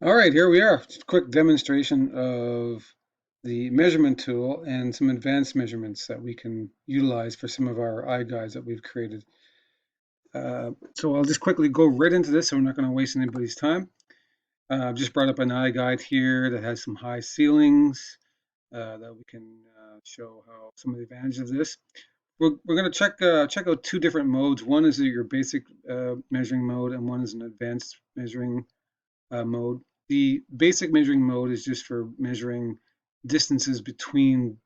All right, here we are. Just a quick demonstration of the measurement tool and some advanced measurements that we can utilize for some of our iGuides that we've created. So I'll just quickly go right into this so we're not going to waste anybody's time. I've just brought up an iGuide here that has some high ceilings that we can show how some of the advantages of this. We're going to check out two different modes. One is your basic measuring mode, and one is an advanced measuring mode. The basic measuring mode is just for measuring distances between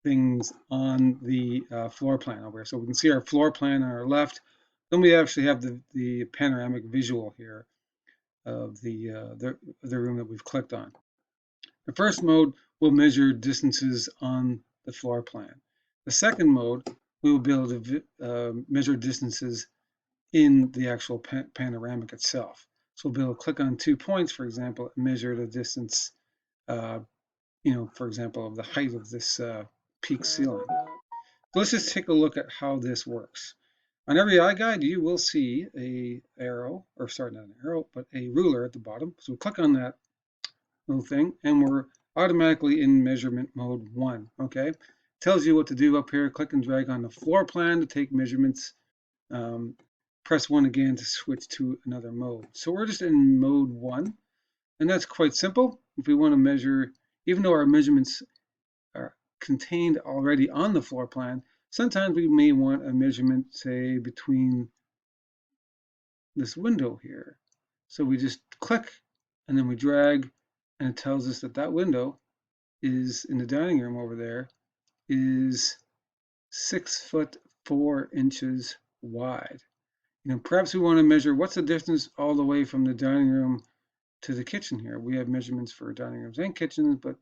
things on the floor plan over here. So we can see our floor plan on our left. Then we actually have the panoramic visual here of the room that we've clicked on. The first mode will measure distances on the floor plan. The second mode, we will be able to measure distances in the actual panoramic itself. So we'll be able to click on 2 points, for example, and measure the distance, uh, for example, of the height of this peak ceiling. So let's just take a look at how this works. On every iGuide, you will see a arrow, or sorry, not an arrow, but a ruler at the bottom. So click on that little thing, and we're automatically in measurement mode 1, okay? Tells you what to do up here. Click and drag on the floor plan to take measurements. Um, Press 1 again to switch to another mode. So we're just in mode 1, and that's quite simple. If we want to measure, even though our measurements are contained already on the floor plan, sometimes we may want a measurement, say, between this window here. So we just click, and then we drag, and it tells us that that window is in the dining room over there is 6 foot 4 inches wide. Perhaps we want to measure what's the distance all the way from the dining room to the kitchen here. We have measurements for dining rooms and kitchens, but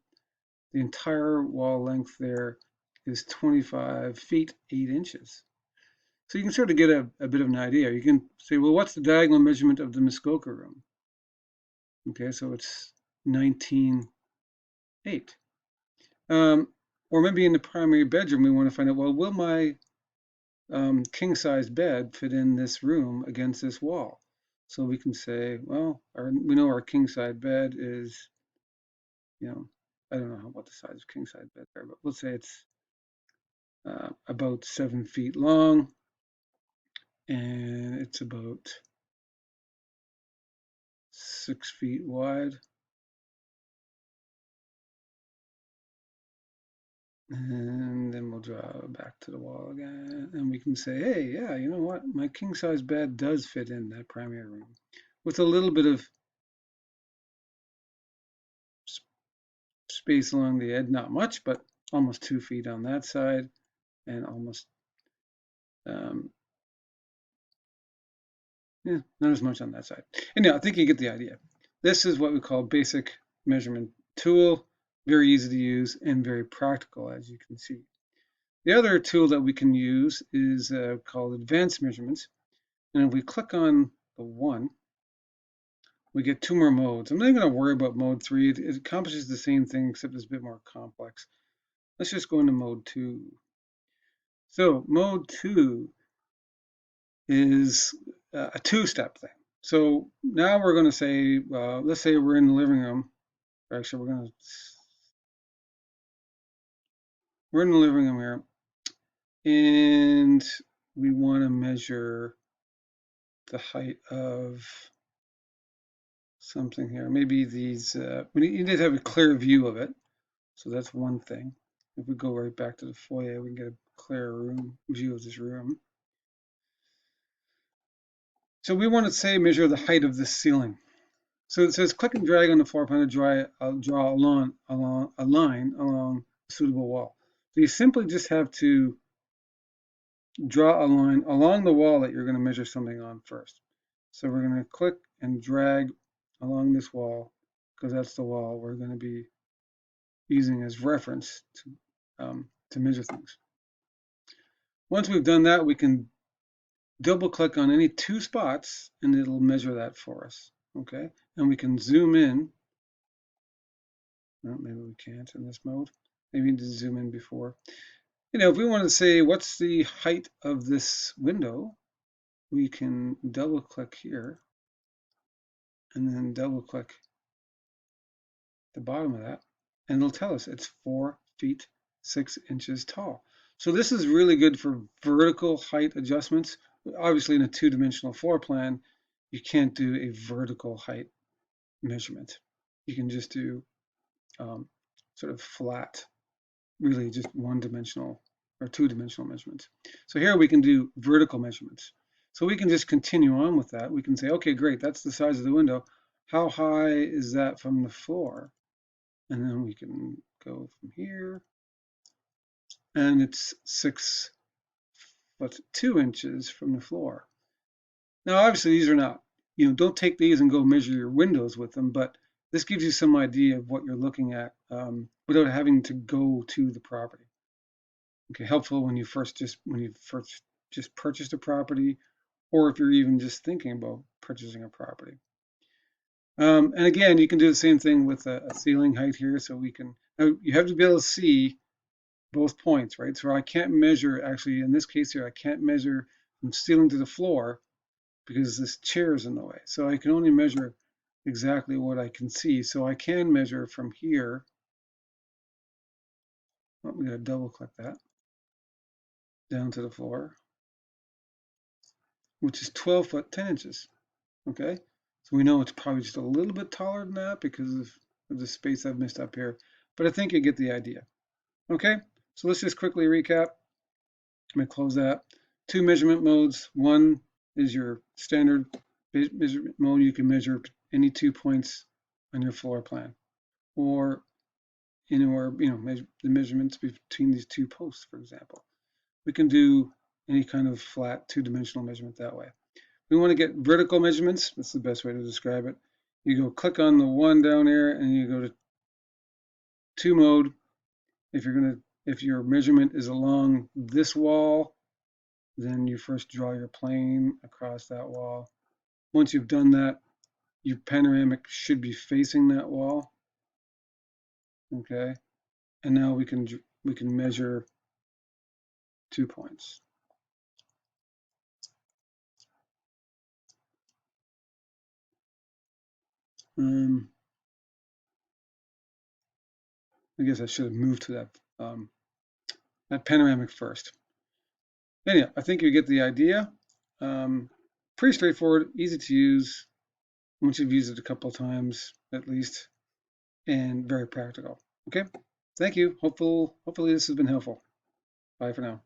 the entire wall length there is 25 feet 8 inches. So you can sort of get a bit of an idea. You can say, well, what's the diagonal measurement of the Muskoka room? Okay, so it's 19.8. Or maybe in the primary bedroom, we want to find out, well, will my king size bed fit in this room against this wall? So we can say, well, we know our king size bed is, I don't know what the size of king size beds are, but let's say it's about 7 feet long and it's about 6 feet wide. And then we'll draw back to the wall again. And we can say, hey, yeah, you know what? My king size bed does fit in that primary room with a little bit of space along the edge, not much, but almost 2 feet on that side and almost, um, yeah, not as much on that side. Anyhow, I think you get the idea. This is what we call basic measurement tool, very easy to use and very practical, as you can see. The other tool that we can use is called advanced measurements. And if we click on the 1, we get 2 more modes. I'm not going to worry about mode 3. It accomplishes the same thing, except it's a bit more complex. Let's just go into mode 2. So mode 2 is a two-step thing. So now we're going to say, let's say we're in the living room. Actually, we're in the living room here, and we want to measure the height of something here. Maybe these, we need to have a clear view of it. So that's one thing. If we go right back to the foyer, we can get a clear view of this room. So we want to say measure the height of this ceiling. So it says click and drag on the floor plan to draw a line along a suitable wall. So you simply just have to draw a line along the wall that you're going to measure something on first. So we're going to click and drag along this wall because that's the wall we're going to be using as reference to measure things. Once we've done that, we can double click on any 2 spots and it'll measure that for us. Okay, and we can zoom in. Well, maybe we can't in this mode. Maybe we need to zoom in before. If we want to say what's the height of this window, we can double click here and then double click the bottom of that, and it'll tell us it's 4 feet 6 inches tall. So this is really good for vertical height adjustments. Obviously, in a two-dimensional floor plan, you can't do a vertical height measurement. You can just do sort of flat, really just one-dimensional or two-dimensional measurements. So here we can do vertical measurements. So we can just continue on with that. We can say, okay, great, that's the size of the window. How high is that from the floor? And then we can go from here, and it's 6 foot 2 inches from the floor. Now, obviously, these are not, don't take these and go measure your windows with them, but this gives you some idea of what you're looking at without having to go to the property. Okay, helpful when you first just purchased a property, or if you're even just thinking about purchasing a property. And again, you can do the same thing with a ceiling height here. So you have to be able to see both points, right? So I can't measure, actually, in this case here, I can't measure from ceiling to the floor because this chair is in the way. So I can only measure exactly what I can see. So I can measure from here. Oh, we gotta double click that down to the floor, which is 12 foot 10 inches. Okay, so we know it's probably just a little bit taller than that because of the space I've missed up here, but I think you get the idea. Okay, so let's just quickly recap. I'm going to close that. Two measurement modes. One is your standard measurement mode. You can measure any 2 points on your floor plan, or anywhere, measure the measurements between these two posts, for example. We can do any kind of flat two-dimensional measurement that way. We want to get vertical measurements. That's the best way to describe it. You go click on the one down there and you go to two mode. If your measurement is along this wall, then you first draw your plane across that wall. Once you've done that, your panoramic should be facing that wall. Okay, and now we can measure 2 points. I guess I should have moved to that panoramic first. Anyhow, I think you get the idea. Pretty straightforward, easy to use once you've used it a couple of times at least, and very practical. Okay, thank you. Hopefully this has been helpful. Bye for now.